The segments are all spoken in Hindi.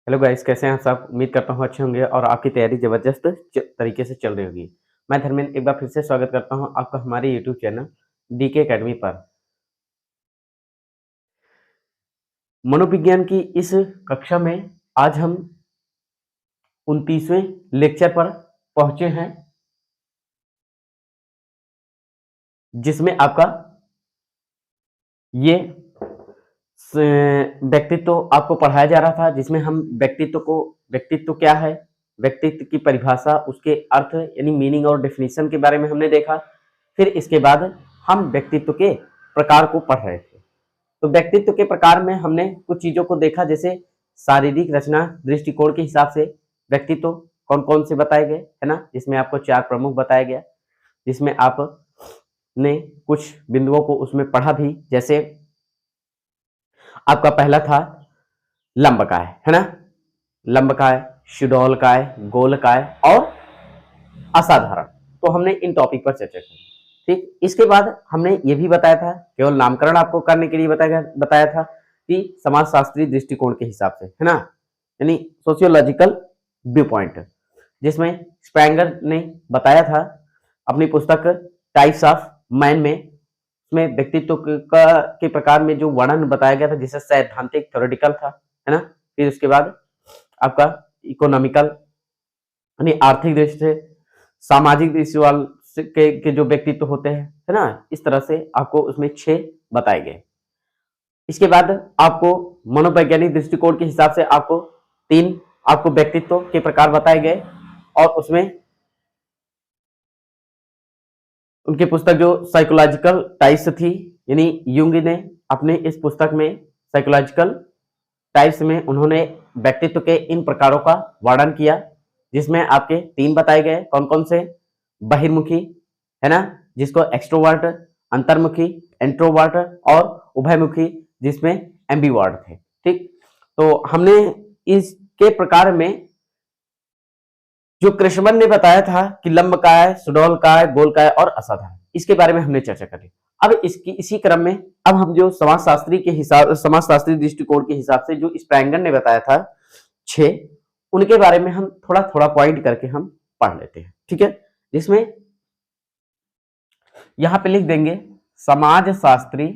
हेलो गाइस, कैसे हैं आप सब। उम्मीद करता हूँ अच्छे होंगे और आपकी तैयारी ज़बरदस्त तरीके से चल रही होगी। मैं धर्मेंद्र एक बार फिर से स्वागत करता हूँ आपका हमारे यूट्यूब चैनल डीके एकेडमी पर। मनोविज्ञान की इस कक्षा में आज हम 29वें लेक्चर पर पहुंचे हैं, जिसमें आपका ये व्यक्तित्व आपको पढ़ाया जा रहा था, जिसमें हम व्यक्तित्व क्या है, व्यक्तित्व की परिभाषा, उसके अर्थ यानी मीनिंग और डेफिनेशन के बारे में हमने देखा। फिर इसके बाद हम व्यक्तित्व के प्रकार को पढ़ रहे थे। तो व्यक्तित्व के प्रकार में हमने कुछ चीजों को देखा, जैसे शारीरिक रचना दृष्टिकोण के हिसाब से व्यक्तित्व कौन कौन से बताए गए, है ना, जिसमें आपको 4 प्रमुख बताया गया, जिसमें आपने कुछ बिंदुओं को उसमें पढ़ा भी। जैसे आपका पहला था लंबकाय, है ना, लंबकाय, सुडौलकाय, गोलकाय और असाधारण। तो हमने इन टॉपिक पर चर्चा की। ठीक, इसके बाद हमने ये भी बताया था, केवल नामकरण आपको करने के लिए बताया था कि समाजशास्त्री दृष्टिकोण के हिसाब से, है ना, यानी सोशियोलॉजिकल व्यू पॉइंट, जिसमें स्प्रैंगर ने बताया था अपनी पुस्तक टाइप्स ऑफ मैन में, उसमें व्यक्तित्व के प्रकार में जो वर्णन बताया गया था, जिसे सैद्धांतिक थ्योरेटिकल था, है ना। फिर उसके बाद आपका इकोनॉमिकल यानी आर्थिक दृष्टि से, सामाजिक दृष्टि वाले के जो व्यक्तित्व होते हैं, है ना, इस तरह से आपको उसमें 6 बताए गए। इसके बाद आपको मनोवैज्ञानिक दृष्टिकोण के हिसाब से आपको 3 आपको व्यक्तित्व के प्रकार बताए गए, और उसमें उनकी पुस्तक जो साइकोलॉजिकल टाइप्स थी, यानी युंग ने अपने इस पुस्तक में साइकोलॉजिकल टाइप्स में उन्होंने व्यक्तित्व के इन प्रकारों का वर्णन किया, जिसमें आपके 3 बताए गए। कौन कौन से? बहिर्मुखी, है ना, जिसको एक्सट्रोवर्ट, अंतर्मुखी इंट्रोवर्ट, और उभयमुखी जिसमें एम्बीवर्ट थे। ठीक, तो हमने इसके प्रकार में जो कृष्णमन ने बताया था कि लंबकाय, सुडौलकाय, गोलकाय और असाधारण, इसके बारे में हमने चर्चा करी। अब इसी क्रम में अब हम जो समाजशास्त्री दृष्टिकोण के हिसाब से जो स्प्रैंगर ने बताया था 6, उनके बारे में हम थोड़ा थोड़ा पॉइंट करके हम पढ़ लेते हैं। ठीक है, जिसमें यहां पे लिख देंगे समाजशास्त्री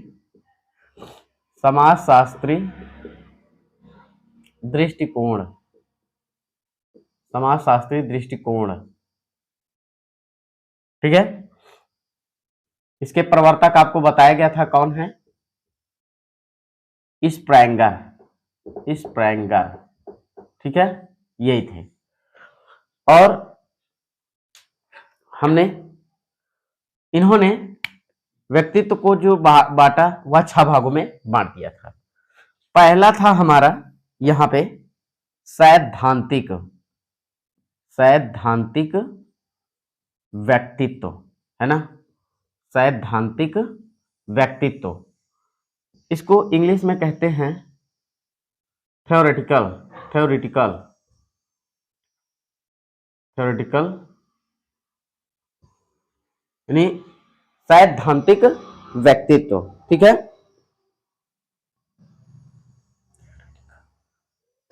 दृष्टिकोण, समाजशास्त्री दृष्टिकोण। ठीक है, इसके प्रवर्तक आपको बताया गया था कौन है? स्प्रैंगर। ठीक है, यही थे। और इन्होंने व्यक्तित्व को जो बांटा वह 6 भागों में बांट दिया था। पहला था हमारा यहां पे सैद्धांतिक व्यक्तित्व, है ना, सैद्धांतिक व्यक्तित्व। इसको इंग्लिश में कहते हैं थ्योरेटिकल यानी सैद्धांतिक व्यक्तित्व। ठीक है,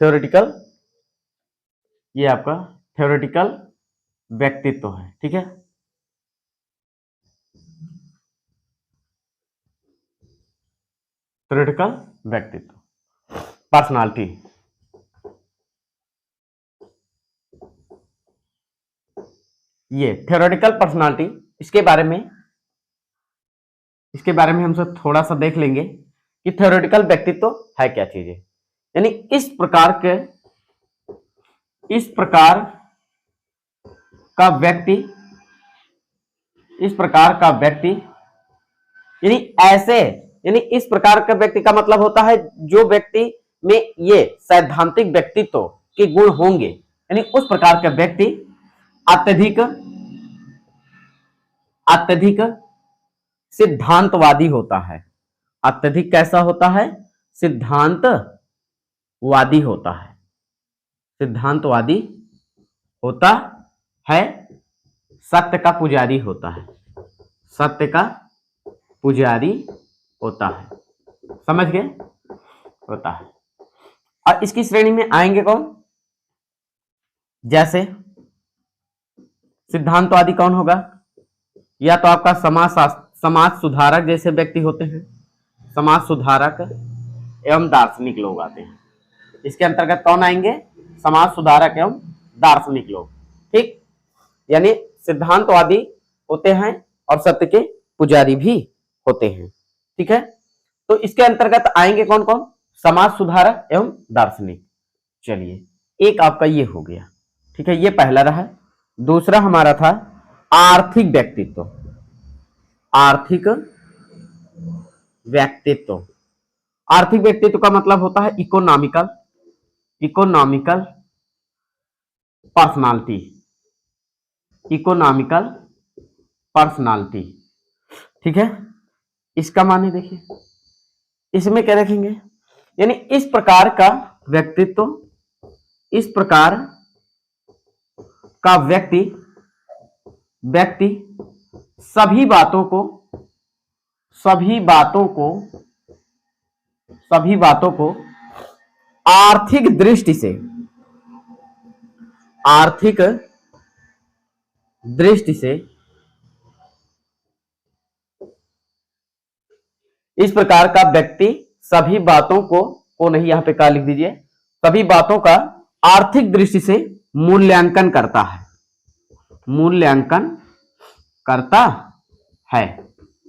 थ्योरेटिकल, ये आपका थ्योरेटिकल व्यक्तित्व है। ठीक है, थ्योरेटिकल व्यक्तित्व, पर्सनालिटी। ये थ्योरेटिकल पर्सनालिटी, इसके बारे में हम सब थोड़ा सा देख लेंगे कि थ्योरेटिकल व्यक्तित्व है क्या चीज है। यानी इस प्रकार का व्यक्ति यानी इस प्रकार का व्यक्ति का मतलब होता है जो व्यक्ति में ये सैद्धांतिक व्यक्तित्व के गुण होंगे, यानी उस प्रकार का व्यक्ति अत्यधिक सिद्धांतवादी होता है। अत्यधिक कैसा होता है? सिद्धांतवादी होता है, सत्य का पुजारी होता है, समझ गए? होता है। और इसकी श्रेणी में आएंगे कौन? जैसे सिद्धांतवादी कौन होगा? या तो आपका समाज सुधारक जैसे व्यक्ति होते हैं, समाज सुधारक एवं दार्शनिक लोग आते हैं। इसके अंतर्गत कौन आएंगे? समाज सुधारक एवं दार्शनिक लोग। ठीक, यानी सिद्धांतवादी होते हैं और सत्य के पुजारी भी होते हैं। ठीक है, तो इसके अंतर्गत आएंगे कौन कौन? समाज सुधारक एवं दार्शनिक। चलिए, एक आपका ये हो गया। ठीक है, ये पहला रहा। दूसरा हमारा था आर्थिक व्यक्तित्व। आर्थिक व्यक्तित्व, आर्थिक व्यक्तित्व का मतलब होता है इकोनॉमिकल पर्सनालिटी। Economical personality. ठीक है, इसका माने देखिए, इसमें क्या रखेंगे? यानी इस प्रकार का व्यक्तित्व, इस प्रकार का व्यक्ति सभी बातों को आर्थिक दृष्टि से इस प्रकार का व्यक्ति सभी बातों को नहीं, यहां पे क्या लिख दीजिए, सभी बातों का आर्थिक दृष्टि से मूल्यांकन करता है।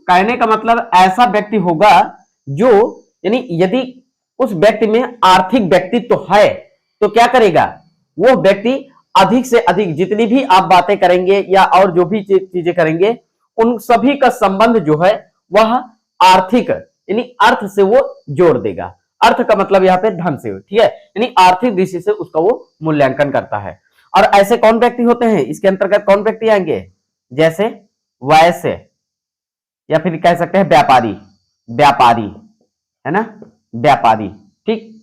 कहने का मतलब ऐसा व्यक्ति होगा जो, यानी यदि उस व्यक्ति में आर्थिक व्यक्तित्व है तो क्या करेगा? वो व्यक्ति अधिक से अधिक जितनी भी आप बातें करेंगे या और जो भी चीजें करेंगे, उन सभी का संबंध जो है वह आर्थिक, यानी अर्थ से वो जोड़ देगा। अर्थ का मतलब यहाँ पे धन से, ठीक है, यानी आर्थिक दृष्टि से उसका वो मूल्यांकन करता है। और ऐसे कौन व्यक्ति होते हैं? इसके अंतर्गत कौन व्यक्ति आएंगे? जैसे वैश्य, या फिर कह सकते हैं व्यापारी, है ना, व्यापारी। ठीक,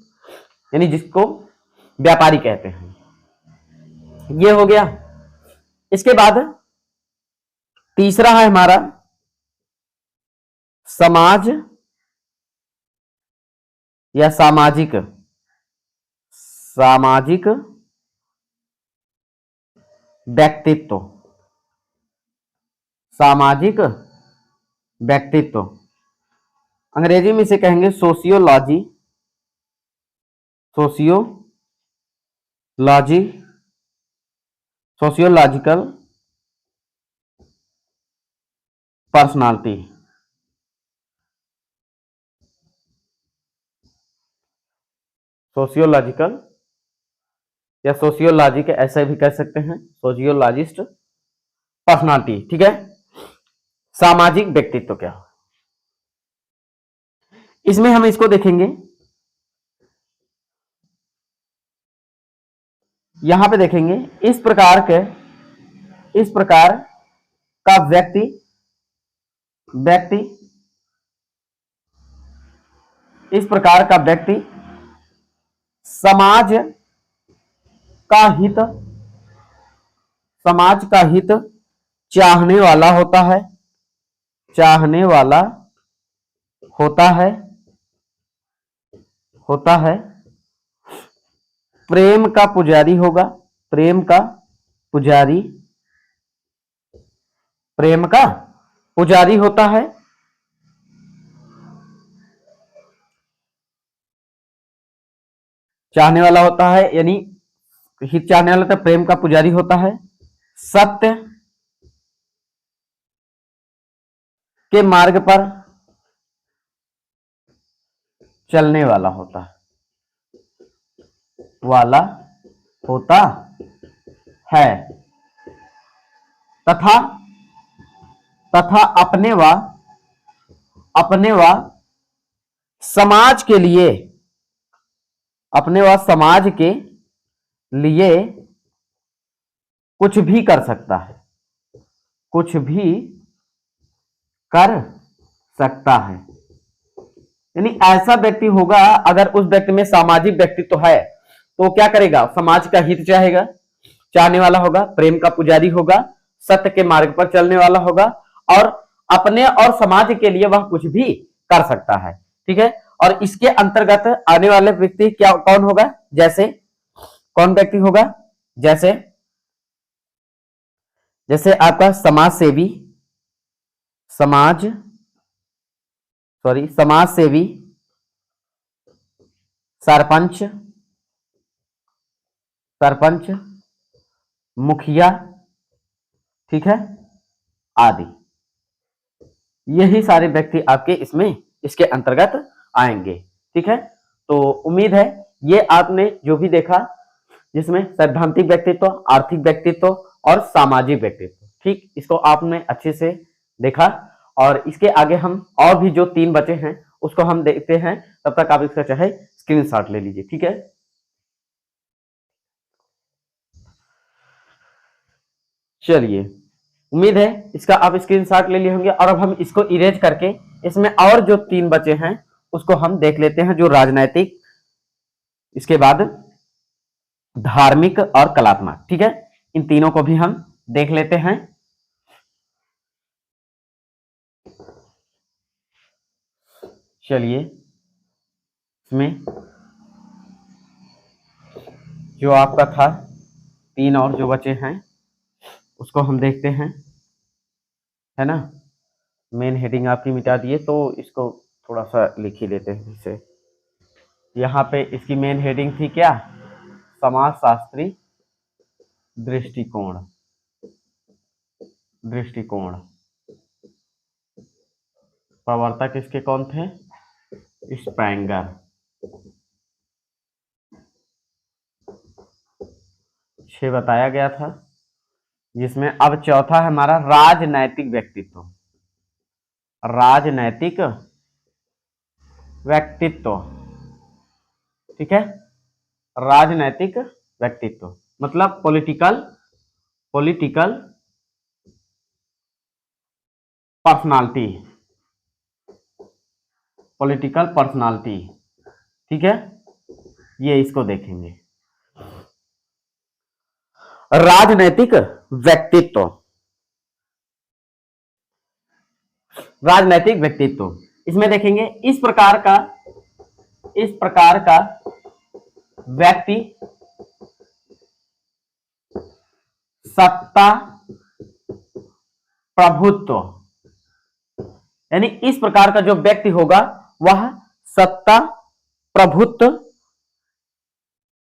यानी जिसको व्यापारी कहते हैं। ये हो गया। इसके बाद तीसरा है हमारा समाज या सामाजिक व्यक्तित्व। सामाजिक व्यक्तित्व, अंग्रेजी में इसे कहेंगे सोशियोलॉजिकल पर्सनालिटी। सोशियोलॉजिकल या सोशियोलॉजी के ऐसे भी कह सकते हैं, सोशियोलॉजिस्ट पर्सनालिटी। ठीक है, सामाजिक व्यक्तित्व क्या हो? इसमें हम इसको देखेंगे, यहां पे देखेंगे इस प्रकार का व्यक्ति इस प्रकार का व्यक्ति समाज का हित चाहने वाला होता है, प्रेम का पुजारी होगा, प्रेम का पुजारी होता है, चाहने वाला होता है, यानी हित चाहने वाला होता है, प्रेम का पुजारी होता है, सत्य के मार्ग पर चलने वाला होता है, तथा अपने व समाज के लिए कुछ भी कर सकता है, यानी ऐसा व्यक्ति होगा, अगर उस व्यक्ति में सामाजिक व्यक्तित्व है तो क्या करेगा? समाज का हित चाहने वाला होगा, प्रेम का पुजारी होगा, सत्य के मार्ग पर चलने वाला होगा और अपने और समाज के लिए वह कुछ भी कर सकता है। ठीक है, और इसके अंतर्गत आने वाले व्यक्ति क्या कौन होगा, जैसे कौन व्यक्ति होगा, जैसे जैसे आपका समाज सेवी, समाज सेवी, सरपंच, मुखिया, ठीक है, आदि। यही सारे व्यक्ति आपके इसके अंतर्गत आएंगे। ठीक है, तो उम्मीद है ये आपने जो भी देखा, जिसमें सैद्धांतिक व्यक्तित्व, आर्थिक व्यक्तित्व और सामाजिक व्यक्तित्व, ठीक, इसको आपने अच्छे से देखा। और इसके आगे हम और भी जो 3 बचे हैं उसको हम देखते हैं। तब तक आप इसका चाहे स्क्रीनशॉट ले लीजिए। ठीक है, चलिए, उम्मीद है इसका आप स्क्रीनशॉट ले लिए होंगे। और अब हम इसको इरेज करके इसमें और जो 3 बचे हैं उसको हम देख लेते हैं, जो राजनैतिक, इसके बाद धार्मिक और कलात्मक। ठीक है, इन तीनों को भी हम देख लेते हैं। चलिए, इसमें जो आपका था 3 और जो बचे हैं उसको हम देखते हैं, है ना। मेन हेडिंग आपकी मिटा दिए, तो इसको थोड़ा सा लिख ही लेते हैं इसे। यहाँ पे इसकी मेन हेडिंग थी क्या, समाजशास्त्री दृष्टिकोण। प्रवर्तक इसके कौन थे, स्पेंगर। 6 बताया गया था, जिसमें अब चौथा है हमारा राजनैतिक व्यक्तित्व। ठीक है, राजनैतिक व्यक्तित्व मतलब पॉलिटिकल पर्सनालिटी। ठीक है, ये इसको देखेंगे। राजनैतिक व्यक्तित्व इसमें देखेंगे, इस प्रकार का व्यक्ति सत्ता प्रभुत्व, यानी इस प्रकार का जो व्यक्ति होगा वह सत्ता प्रभुत्व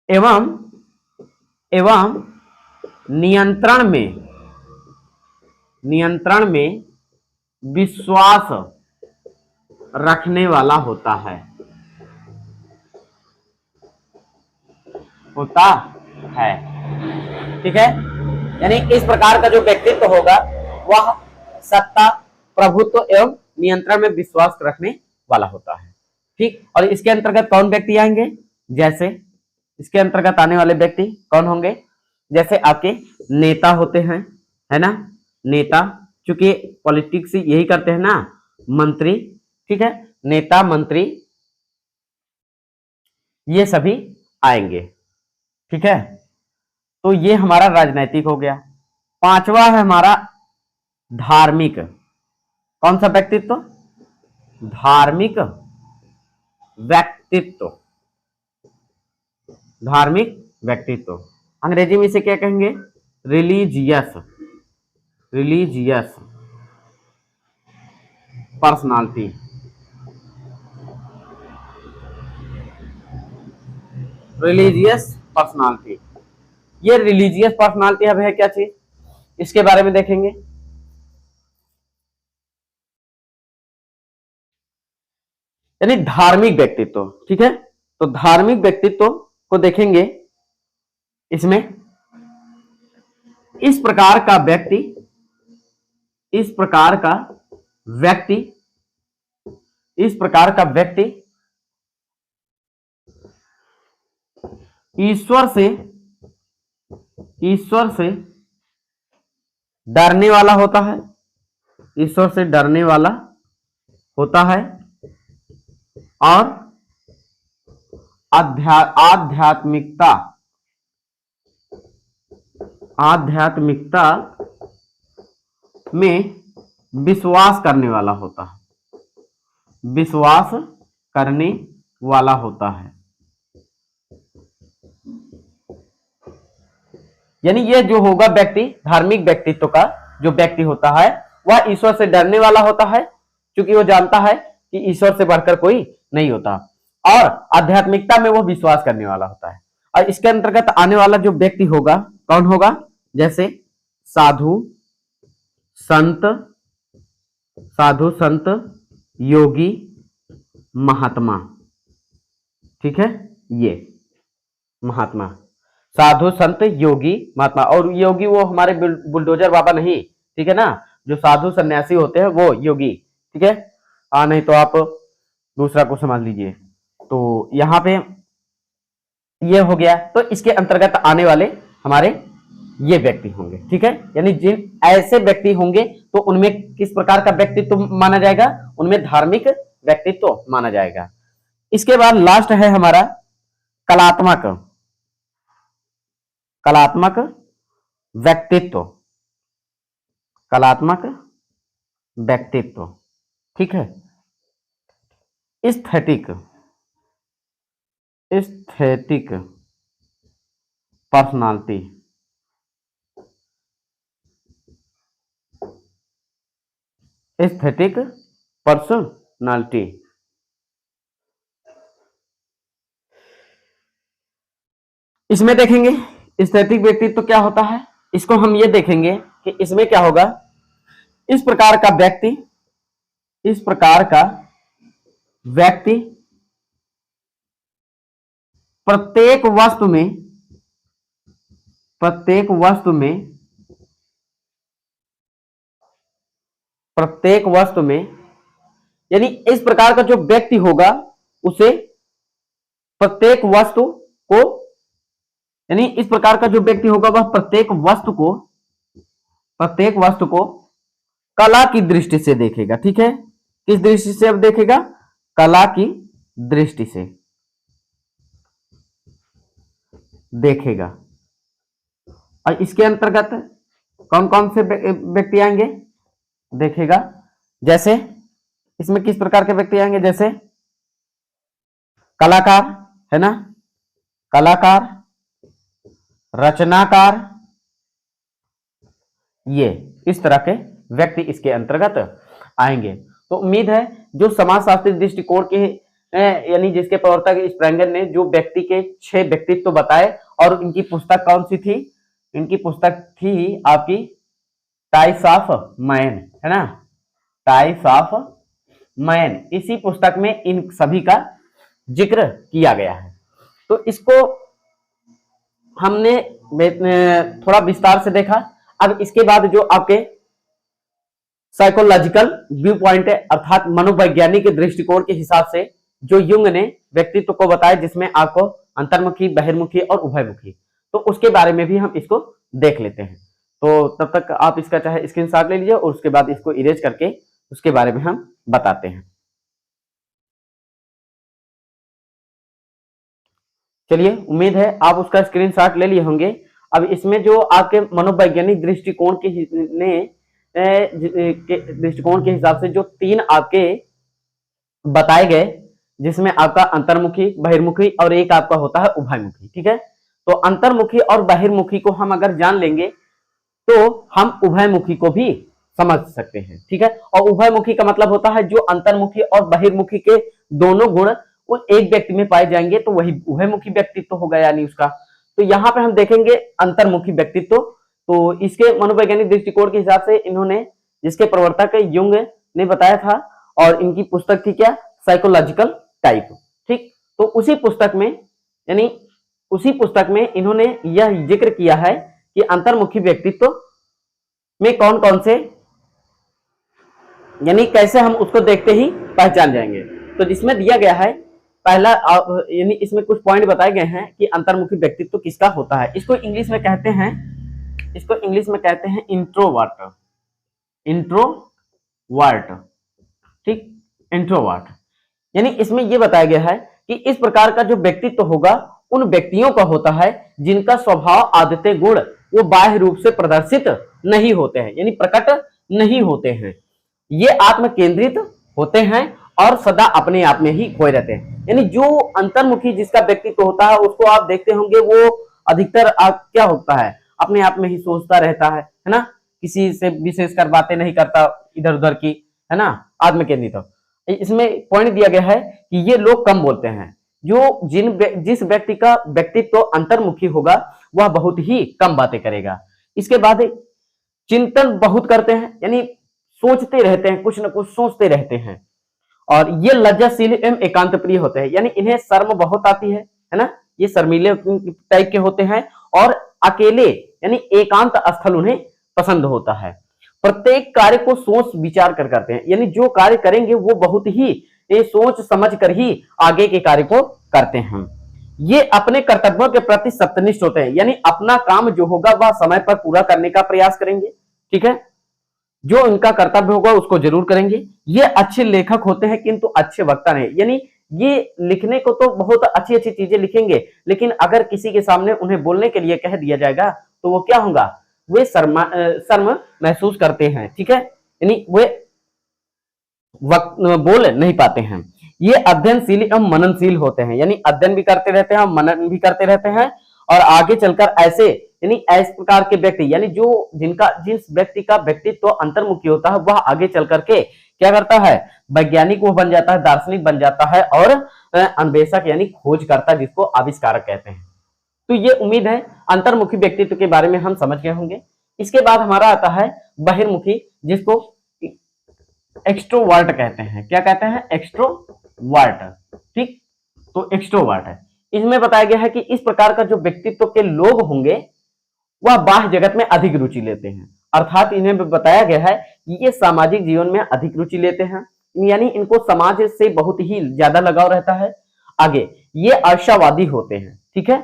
एवं नियंत्रण में विश्वास रखने वाला होता है। ठीक है, यानी इस प्रकार का जो व्यक्तित्व होगा वह सत्ता प्रभुत्व एवं नियंत्रण में विश्वास रखने वाला होता है। ठीक, और इसके अंतर्गत कौन व्यक्ति आएंगे, जैसे इसके अंतर्गत आने वाले व्यक्ति कौन होंगे, जैसे आपके नेता होते हैं, है ना, नेता, चूंकि पॉलिटिक्स यही करते हैं ना, मंत्री। ठीक है, नेता, मंत्री, ये सभी आएंगे। ठीक है, तो ये हमारा राजनैतिक हो गया। 5वां है हमारा धार्मिक। कौन सा व्यक्तित्व, धार्मिक व्यक्तित्व। अंग्रेजी में इसे क्या कहेंगे, रिलीजियस पर्सनालिटी। ये रिलीजियस पर्सनालिटी अब है क्या चीज, इसके बारे में देखेंगे। यानी धार्मिक व्यक्तित्व। ठीक है, तो धार्मिक व्यक्तित्व को देखेंगे, इसमें इस प्रकार का व्यक्ति ईश्वर से डरने वाला होता है, और आध्यात्मिकता में विश्वास करने वाला होता है। करने वाला होता है। यानी ये जो होगा व्यक्ति, धार्मिक व्यक्तित्व का जो व्यक्ति होता है वह ईश्वर से डरने वाला होता है, क्योंकि वो जानता है कि ईश्वर से बढ़कर कोई नहीं होता, और आध्यात्मिकता में वो विश्वास करने वाला होता है। और इसके अंतर्गत आने वाला जो व्यक्ति होगा कौन होगा, जैसे साधु संत, साधु संत, योगी, महात्मा। ठीक है, ये महात्मा, साधु संत योगी महात्मा। और योगी वो हमारे बुलडोजर बाबा नहीं, ठीक है ना, जो साधु सन्यासी होते हैं वो योगी। ठीक है, नहीं तो आप दूसरा को समझ लीजिए। तो यहाँ पे ये हो गया। तो इसके अंतर्गत आने वाले हमारे ये व्यक्ति होंगे। ठीक है, यानी जिन ऐसे व्यक्ति होंगे तो उनमें किस प्रकार का व्यक्तित्व माना जाएगा, उनमें धार्मिक व्यक्तित्व माना जाएगा। इसके बाद लास्ट है हमारा कलात्मक, कलात्मक व्यक्तित्व, कलात्मक व्यक्तित्व। ठीक है, aesthetic, aesthetic personality, aesthetic personality. इसमें देखेंगे एस्थेटिक व्यक्तित्व क्या होता है, इसको हम ये देखेंगे कि इसमें क्या होगा। इस प्रकार का व्यक्ति, इस प्रकार का व्यक्ति प्रत्येक वस्तु में, प्रत्येक वस्तु में, प्रत्येक वस्तु में, यानी इस प्रकार का जो व्यक्ति होगा उसे प्रत्येक वस्तु को, यानी इस प्रकार का जो व्यक्ति होगा वह प्रत्येक वस्तु को, प्रत्येक वस्तु को कला की दृष्टि से देखेगा। ठीक है, किस दृष्टि से अब देखेगा, कला की दृष्टि से देखेगा। और इसके अंतर्गत कौन कौन से व्यक्ति आएंगे देखेगा, जैसे इसमें किस प्रकार के व्यक्ति आएंगे, जैसे कलाकार है ना, कलाकार, रचनाकार, ये इस तरह के व्यक्ति इसके अंतर्गत आएंगे। तो उम्मीद है जो समाजशास्त्री दृष्टिकोण के यानी जिसके प्रवर्तक स्प्रेंगर ने जो व्यक्ति के 6 व्यक्तित्व बताए, और इनकी पुस्तक कौन सी थी, इनकी पुस्तक थी आपकी टाइप्स ऑफ मैन, है ना, टाइप्स ऑफ मैन। इसी पुस्तक में इन सभी का जिक्र किया गया है। तो इसको हमने थोड़ा विस्तार से देखा। अब इसके बाद जो आपके साइकोलॉजिकल व्यू पॉइंट है, अर्थात मनोवैज्ञानिक दृष्टिकोण के हिसाब से जो युंग ने व्यक्तित्व को बताया, जिसमें आपको अंतर्मुखी, बहिर्मुखी और उभयमुखी, तो उसके बारे में भी हम इसको देख लेते हैं। तो तब तक आप इसका चाहे स्क्रीनशॉट ले लीजिए और उसके बाद इसको इरेज करके उसके बारे में हम बताते हैं। चलिए, उम्मीद है आप उसका स्क्रीनशॉट ले लिए होंगे। अब इसमें जो आपके मनोवैज्ञानिक दृष्टिकोण के दृष्टिकोण के हिसाब से जो 3 आपके बताए गए, जिसमें आपका अंतर्मुखी, बहिर्मुखी और एक आपका होता है उभयमुखी। ठीक है, तो अंतर्मुखी और बहिर्मुखी को हम अगर जान लेंगे तो हम उभयमुखी को भी समझ सकते हैं। ठीक है, और उभयमुखी का मतलब होता है जो अंतर्मुखी और बहिर्मुखी के दोनों गुण वो एक व्यक्ति में पाए जाएंगे तो वही उभयमुखी व्यक्तित्व होगा, यानी उसका। तो यहाँ पे हम देखेंगे अंतर्मुखी व्यक्तित्व। तो इसके मनोवैज्ञानिक दृष्टिकोण के हिसाब से इन्होंने, जिसके प्रवर्तक युंग ने बताया था, और इनकी पुस्तक थी क्या, साइकोलॉजिकल टाइप। ठीक, तो उसी पुस्तक में, यानी उसी पुस्तक में इन्होंने यह जिक्र किया है कि अंतर्मुखी व्यक्तित्व में कौन कौन से, यानी कैसे हम उसको देखते ही पहचान जाएंगे। तो जिसमें दिया गया है पहला, यानी इसमें कुछ पॉइंट बताए गए हैं कि अंतर्मुखी व्यक्तित्व किसका होता है। इसको इंग्लिश में कहते हैं, इसको इंग्लिश में कहते हैं इंट्रोवर्ट, इंट्रोवर्ट। ठीक, इंट्रोवर्ट, यानी इसमें यह बताया गया है कि इस प्रकार का जो व्यक्तित्व होगा उन व्यक्तियों का होता है जिनका स्वभाव, आदतें, गुण वो बाह्य रूप से प्रदर्शित नहीं होते हैं, यानी प्रकट नहीं होते हैं। ये आत्म केंद्रित होते हैं और सदा अपने आप में ही खोए रहते हैं। यानी जो अंतर्मुखी जिसका व्यक्तित्व होता है उसको आप देखते होंगे वो अधिकतर आप क्या होता है, अपने आप में ही सोचता रहता है ना, किसी से विशेषकर बातें नहीं करता इधर उधर की, है ना, आत्मकेंद्रित। तो इसमें पॉइंट दिया गया है कि ये लोग कम बोलते हैं। जो जिस व्यक्ति का व्यक्तित्व अंतर्मुखी होगा वह बहुत ही कम बातें करेगा। इसके बाद चिंतन बहुत करते हैं, यानी सोचते रहते हैं, कुछ न कुछ सोचते रहते हैं। और ये लज्जाशील एवं एकांत प्रिय होते हैं, यानी इन्हें शर्म बहुत आती है ना, ये शर्मीले टाइप के होते हैं और अकेले यानी एकांत स्थल उन्हें पसंद होता है। प्रत्येक कार्य को सोच विचार कर करते हैं, यानी जो कार्य करेंगे वो बहुत ही सोच समझ कर ही आगे के कार्य को करते हैं। ये अपने कर्तव्यों के प्रति सत्यनिष्ठ होते हैं, यानी अपना काम जो होगा वह समय पर पूरा करने का प्रयास करेंगे। ठीक है, जो इनका कर्तव्य होगा उसको जरूर करेंगे। ये अच्छे लेखक होते हैं किंतु अच्छे वक्ता नहीं, यानी ये लिखने को तो बहुत अच्छी अच्छी चीजें लिखेंगे, लेकिन अगर किसी के सामने उन्हें बोलने के लिए कह दिया जाएगा तो वो क्या होगा, वे शर्म महसूस करते हैं। ठीक है, यानी वे बोल नहीं पाते हैं। ये अध्ययनशील एवं मननशील होते हैं, यानी अध्ययन भी करते रहते हैं, मनन भी करते रहते हैं और आगे चलकर ऐसे यानी इस प्रकार के व्यक्ति, यानी जो जिस व्यक्ति का व्यक्तित्व अंतर्मुखी होता है वह आगे चल करके क्या करता है, वैज्ञानिक वो बन जाता है, दार्शनिक बन जाता है और अन्वेषक यानी खोजकर्ता जिसको आविष्कारक कहते हैं। तो ये उम्मीद है अंतर्मुखी व्यक्तित्व के बारे में हम समझ गए होंगे। इसके बाद हमारा आता है बहिर्मुखी, जिसको एक्सट्रोवर्ट कहते हैं। क्या कहते हैं, एक्सट्रोवर्ट। ठीक, तो एक्सट्रोवर्ट है, इसमें बताया गया है कि इस प्रकार का जो व्यक्तित्व के लोग होंगे वह बाह्य जगत में अधिक रुचि लेते हैं, अर्थात इन्हें बताया गया है कि ये सामाजिक जीवन में अधिक रुचि लेते हैं, यानी इनको समाज से बहुत ही ज्यादा लगाव रहता है। आगे ये आशावादी होते हैं। ठीक है,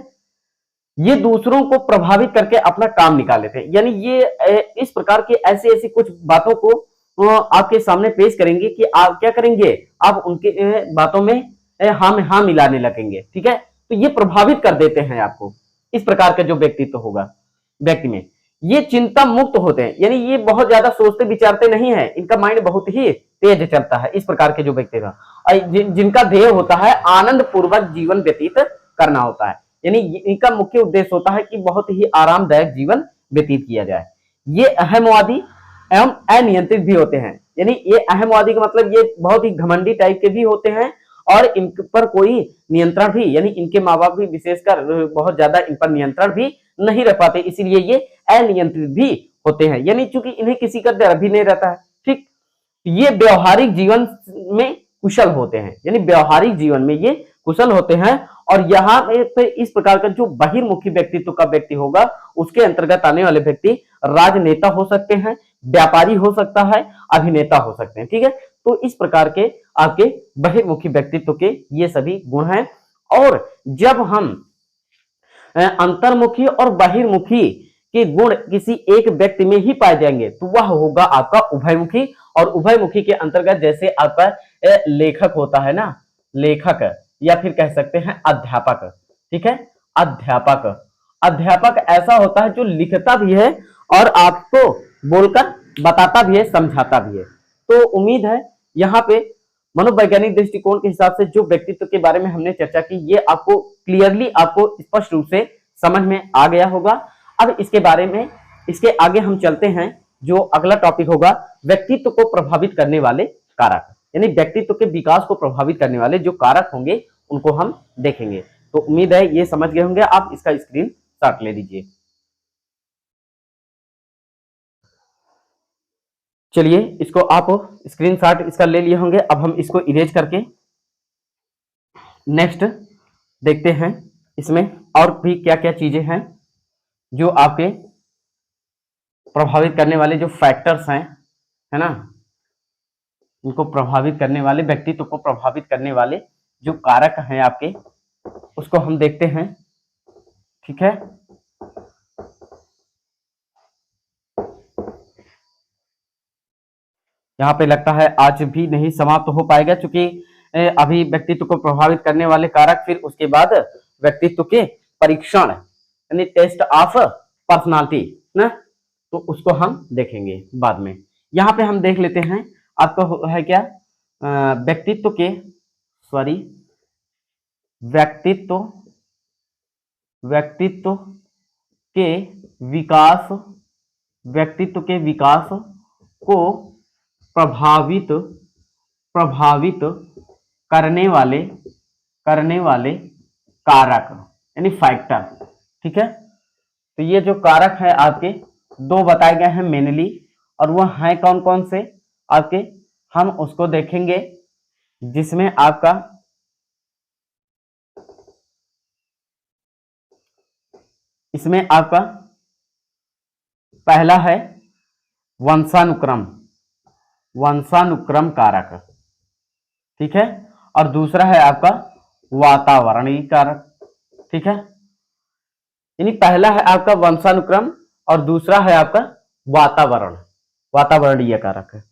ये दूसरों को प्रभावित करके अपना काम निकाल लेते हैं, यानी ये इस प्रकार की ऐसी ऐसी कुछ बातों को आपके सामने पेश करेंगे कि आप क्या करेंगे, आप उनके बातों में हाँ में हाँ मिलाने लगेंगे। ठीक है, तो ये प्रभावित कर देते हैं आपको। इस प्रकार का जो व्यक्तित्व होगा व्यक्ति में, ये चिंता मुक्त होते हैं, यानी ये बहुत ज्यादा सोचते विचारते नहीं है, इनका माइंड बहुत ही तेज चलता है। इस प्रकार के जो व्यक्ति का जिनका ध्येय होता है आनंद पूर्वक जीवन व्यतीत करना होता है, यानी इनका मुख्य उद्देश्य होता है कि बहुत ही आरामदायक जीवन व्यतीत किया जाए। ये अहमवादी एवं अनियंत्रित भी होते हैं, यानी ये अहमवादी का मतलब ये बहुत ही घमंडी टाइप के भी होते हैं और इन पर कोई नियंत्रण भी, यानी इनके माँ बाप भी विशेषकर बहुत ज्यादा इन पर नियंत्रण भी नहीं रह पाते, इसीलिए ये अनियंत्रित भी होते हैं, यानी चूंकि इन्हें किसी का डर भी नहीं रहता है। ठीक, ये व्यवहारिक जीवन में कुशल होते हैं, यानी व्यवहारिक जीवन में ये कुशल होते हैं। और यहाँ पे इस प्रकार का जो बहिर्मुखी व्यक्तित्व का व्यक्ति होगा उसके अंतर्गत आने वाले व्यक्ति राजनेता हो सकते हैं, व्यापारी हो सकता है, अभिनेता हो सकते हैं। ठीक है, तो इस प्रकार के आपके बहिर्मुखी व्यक्तित्व के ये सभी गुण हैं। और जब हम अंतर्मुखी और बहिर्मुखी के गुण किसी एक व्यक्ति में ही पाए जाएंगे तो वह होगा आपका उभयमुखी। और उभयमुखी के अंतर्गत जैसे आपका लेखक होता है ना, लेखक या फिर कह सकते हैं अध्यापक। ठीक है, अध्यापक, अध्यापक ऐसा होता है जो लिखता भी है और आपको बोलकर बताता भी है, समझाता भी है। तो उम्मीद है यहाँ पे मनोवैज्ञानिक दृष्टिकोण के हिसाब से जो व्यक्तित्व के बारे में हमने चर्चा की ये आपको क्लियरली, आपको स्पष्ट रूप से समझ में आ गया होगा। अब इसके बारे में इसके आगे हम चलते हैं, जो अगला टॉपिक होगा व्यक्तित्व को प्रभावित करने वाले कारक, यानी व्यक्तित्व के विकास को प्रभावित करने वाले जो कारक होंगे उनको हम देखेंगे। तो उम्मीद है ये समझ गए होंगे। आप इसका स्क्रीन शॉट ले लीजिए। चलिए इसको आप स्क्रीनशॉट इसका ले लिए होंगे। अब हम इसको इरेज करके नेक्स्ट देखते हैं इसमें और भी क्या क्या चीजें हैं जो आपके प्रभावित करने वाले जो फैक्टर्स हैं, है ना, उनको प्रभावित करने वाले, व्यक्तित्व को प्रभावित करने वाले जो कारक हैं आपके, उसको हम देखते हैं। ठीक है, यहाँ पे लगता है आज भी नहीं समाप्त हो पाएगा, क्योंकि अभी व्यक्तित्व को प्रभावित करने वाले कारक, फिर उसके बाद व्यक्तित्व के परीक्षण यानी टेस्ट ऑफ पर्सनालिटी ना, तो उसको हम देखेंगे बाद में। यहाँ पे हम देख लेते हैं आपका है क्या व्यक्तित्व के सॉरी व्यक्तित्व व्यक्तित्व के विकास व्यक्तित्व के विकास को प्रभावित प्रभावित करने वाले कारक यानी फैक्टर। ठीक है, तो ये जो कारक है आपके दो बताए गए हैं मेनली, और वह हैं कौन कौन से आपके, हम उसको देखेंगे, जिसमें आपका इसमें आपका पहला है वंशानुक्रम कारक। ठीक है, और दूसरा है आपका वातावरणीय कारक। ठीक है, यानी पहला है आपका वंशानुक्रम और दूसरा है आपका वातावरणीय कारक है।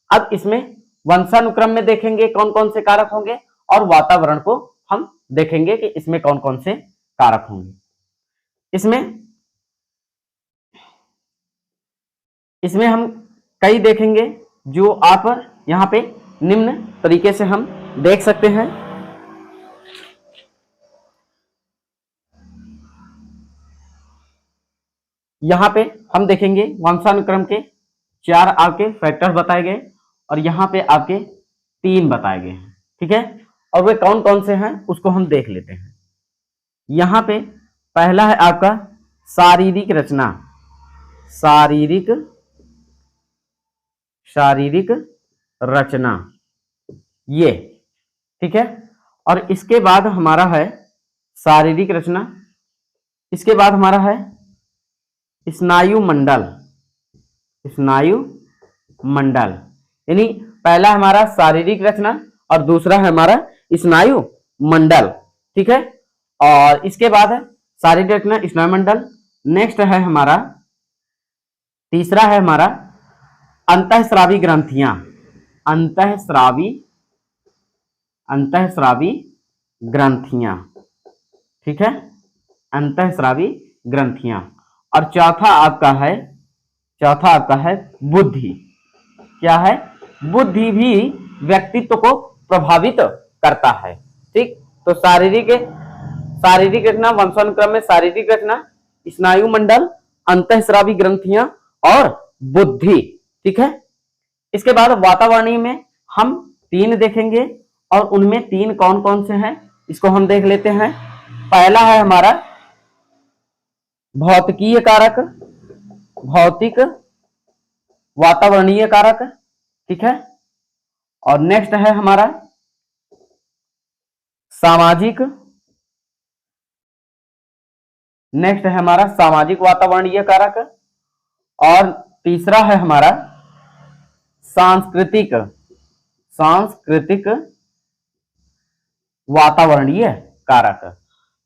अब इसमें वंशानुक्रम में देखेंगे कौन कौन से कारक होंगे, और वातावरण को हम देखेंगे कि इसमें कौन कौन से कारक होंगे। इसमें हम कई देखेंगे, जो आप यहां पे निम्न तरीके से हम देख सकते हैं। यहां पे हम देखेंगे वंशानुक्रम के 4 आपके फैक्टर बताए गए, और यहां पे आपके 3 बताए गए हैं। ठीक है, और वे कौन कौन से हैं उसको हम देख लेते हैं। यहां पे पहला है आपका शारीरिक रचना, शारीरिक रचना ये। ठीक है, और इसके बाद हमारा है शारीरिक रचना, इसके बाद हमारा है स्नायु मंडल, यानी पहला हमारा शारीरिक रचना और दूसरा है हमारा स्नायु मंडल। ठीक है, और इसके बाद है शारीरिक रचना, स्नायु मंडल। नेक्स्ट है हमारा तीसरा है हमारा अंतःस्रावी ग्रंथियां, अंतःस्रावी ग्रंथियां। ठीक है, अंतःस्रावी ग्रंथियां। और चौथा आपका है बुद्धि। क्या है? बुद्धि भी व्यक्तित्व को प्रभावित करता है। ठीक, तो शारीरिक रचना, वंशानुक्रम में शारीरिक रचना, स्नायु मंडल, अंतःस्रावी ग्रंथियां और बुद्धि। ठीक है, इसके बाद वातावरणीय में हम 3 देखेंगे, और उनमें 3 कौन कौन से हैं इसको हम देख लेते हैं। पहला है हमारा भौतिकीय कारक, भौतिक वातावरणीय कारक। ठीक है, और नेक्स्ट है हमारा सामाजिक वातावरणीय कारक, और तीसरा है हमारा सांस्कृतिक वातावरणीय कारक।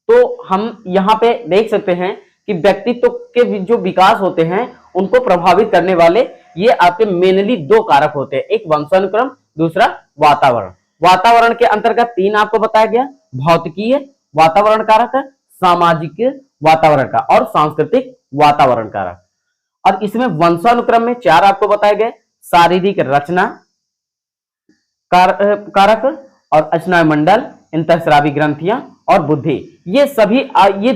तो हम यहां पे देख सकते हैं कि व्यक्तित्व के जो विकास होते हैं उनको प्रभावित करने वाले ये आपके मेनली 2 कारक होते हैं, एक वंशानुक्रम, दूसरा वातावरण। वातावरण के अंतर्गत 3 आपको बताया गया, भौतिकीय वातावरण कारक, सामाजिक वातावरण का और सांस्कृतिक वातावरण कारक। और इसमें वंशानुक्रम में 4 आपको बताए गए, शारीरिक रचना कारक और स्नायु मंडल, अंतःस्रावी ग्रंथियां और बुद्धि। ये सभी ये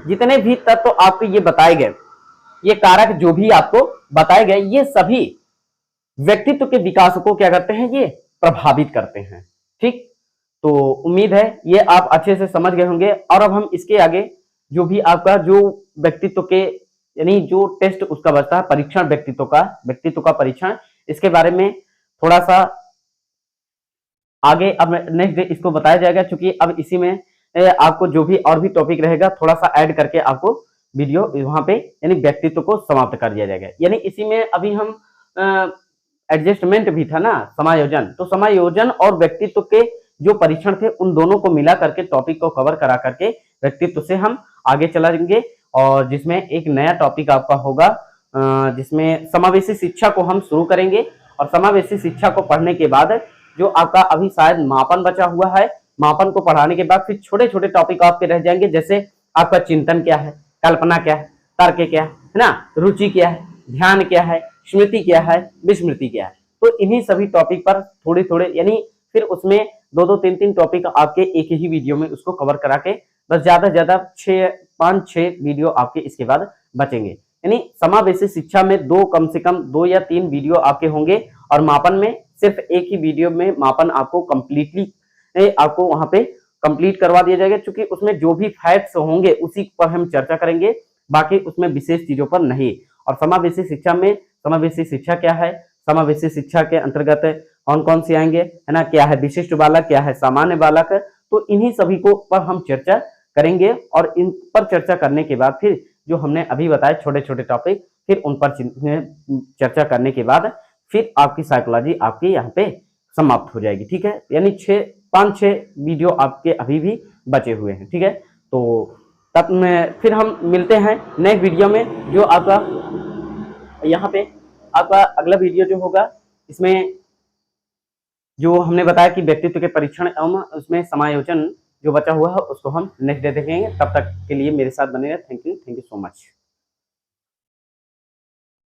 जितने भी तत्व आपको ये बताए गए, ये कारक जो भी आपको बताए गए, ये सभी व्यक्तित्व के विकास को क्या करते हैं, ये प्रभावित करते हैं। ठीक, तो उम्मीद है ये आप अच्छे से समझ गए होंगे। और अब हम इसके आगे जो भी आपका जो व्यक्तित्व के यानी जो टेस्ट उसका बचता है, परीक्षण व्यक्तित्व का परीक्षण, इसके बारे में थोड़ा सा आगे अब नेक्स्ट डे इसको बताया जाएगा, क्योंकि अब इसी में आपको जो भी और भी टॉपिक रहेगा थोड़ा सा ऐड करके आपको वीडियो वहां पे यानी व्यक्तित्व को समाप्त कर दिया जाएगा। यानी इसी में अभी हम एडजस्टमेंट भी था ना, समायोजन, तो समायोजन और व्यक्तित्व के जो परीक्षण थे उन दोनों को मिला करके टॉपिक को कवर करा करके व्यक्तित्व से हम आगे चलेंगे, और जिसमें एक नया टॉपिक आपका होगा जिसमें समावेशी शिक्षा को हम शुरू करेंगे। और समावेशी शिक्षा को पढ़ने के बाद जो आपका अभी शायद मापन बचा हुआ है, मापन को पढ़ाने के बाद फिर छोटे छोटे टॉपिक आपके रह जाएंगे, जैसे आपका चिंतन क्या है, कल्पना क्या है, तर्क क्या है ना, रुचि क्या है, ध्यान क्या है, स्मृति क्या है, विस्मृति क्या है। तो इन्हीं सभी टॉपिक पर थोड़े थोड़े, यानी फिर उसमें 2-2 3-3 टॉपिक आपके एक ही वीडियो में उसको कवर करा के बस ज्यादा से ज्यादा 5-6 वीडियो आपके इसके बाद बचेंगे। यानी समावेशी शिक्षा में कम से कम 2 या 3 वीडियो आपके होंगे और मापन में सिर्फ एक ही वीडियो में मापन आपको कंप्लीटली आपको वहां पे कंप्लीट करवा दिया जाएगा, क्योंकि उसमें जो भी फैक्ट्स होंगे उसी पर हम चर्चा करेंगे, बाकी उसमें विशेष चीजों पर नहीं। और समावेशी शिक्षा में, समावेशी शिक्षा क्या है, समावेशी शिक्षा के अंतर्गत कौन कौन से आएंगे, है ना, क्या है विशिष्ट बालक, क्या है सामान्य बालक, तो इन्हीं सभी को पर हम चर्चा करेंगे। और इन पर चर्चा करने के बाद फिर जो हमने अभी बताए छोटे छोटे टॉपिक, फिर उन पर चर्चा करने के बाद फिर आपकी साइकोलॉजी आपकी यहाँ पे समाप्त हो जाएगी। ठीक है, यानी 5-6 वीडियो आपके अभी भी बचे हुए हैं। ठीक है, तो तब में फिर हम मिलते हैं नेक्स्ट वीडियो में, जो आपका यहाँ पे आपका अगला वीडियो जो होगा, इसमें जो हमने बताया कि व्यक्तित्व के परीक्षण एवं उसमें समायोजन जो बचा हुआ है उसको हम नेक्स्ट डे देखेंगे। तब तक के लिए मेरे साथ बने रहे। Thank you so much.